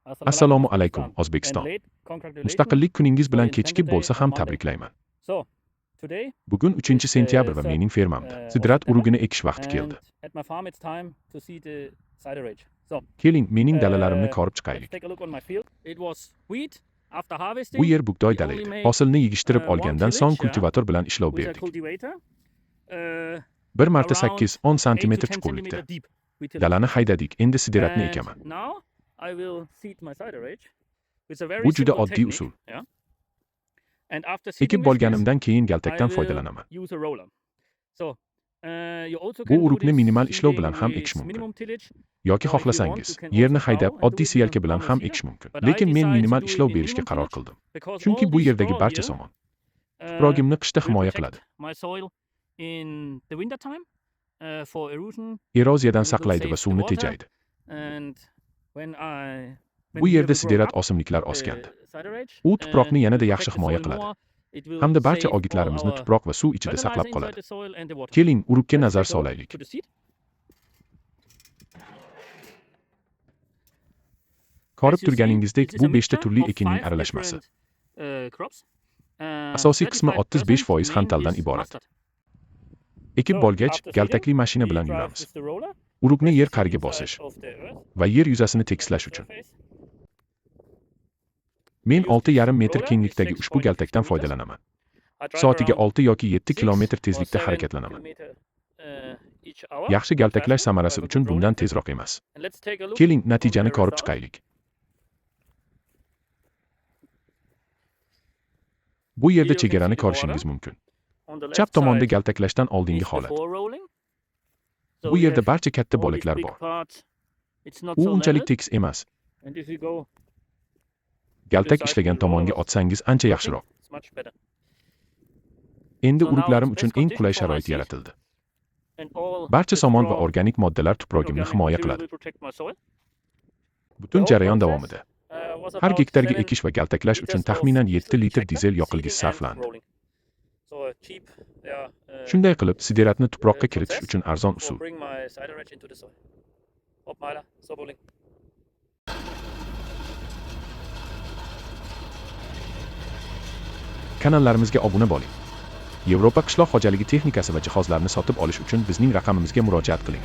Assalomu alaykum, O'zbekiston. Mustaqillik kuningiz bilan kechikib bo'lsa ham tabriklayman. Bugun 3-sentyabr va mening fermamda sidrat urug'ini ekish vaqti keldi. Keling, mening dalalarimni ko'rib chiqaylik. Bu yer bug'doy dala edi. Hosilni yig'ishtirib olgandan so'ng kultivator bilan ishlov berdik. Bir marta 8-10 santimetr chuqurlikda. Dalani haydadik, endi sidratni ekaman. Bu juda oddiy usul. Ekib bo'lganimdan keyin galtakdan foydalanaman. Bu urug'ni minimal ishlov bilan ham ekish mumkin. Yoki xohlasangiz, yerni haydab oddiy siyalka bilan ham ekish mumkin. Lekin men minimal ishlov berishga qaror qildim. Chunki bu yerdagi barcha somon tuprog'imni qishda himoya qiladi. Eroziyadan saqlaydi va suvni tejaydi. Bu yerda siderat o'simliklar o'sgandi. U tuproqni yanada yaxshi himoya qiladi. Hamda barcha o'gitlarimizni tuproq va suv ichida saqlab qoladi. Keling, urug'ga nazar solaylik. Ko'rib turganingizdek, bu 5 ta turli ekinning aralashmasi. Asosiy qismi 35% xantaldan iborat. Ekib bo'lgach, galtakli mashina bilan yuramiz. Urug'ni yer qa'riga bosish va yer yuzasini tekislash uchun. Men 6,5 metr kenglikdagi ushbu galtakdan foydalanaman. Soatiga 6 yoki 7 kilometr tezlikda harakatlanaman. Yaxshi galtaklash samarasi uchun bundan tezroq emas. Keling, natijani ko'rib chiqaylik. Bu yerda chegarani ko'rishingiz mumkin. Chap tomonda galtaklashdan oldingi holat. Bu yerda barcha katta bo'laklar bor. U unchalik tekis emas. Galtak ishlagan tomonga otsangiz ancha yaxshiroq. Endi urug'larim uchun eng qulay sharoit yaratildi. Barcha somon va organik moddalar tuprog'imni himoya qiladi. Butun jarayon davomida har gektarga ekish va galtaklash uchun taxminan 7 litr dizel yoqilgisi sarflandi. Shunday qilib, sideratni tuproqqa kiritish uchun arzon usul. Kanallarimizga obuna bo'ling. Yevropa qishloq xo'jaligi texnikasi va jihozlarini sotib olish uchun bizning raqamimizga murojaat qiling.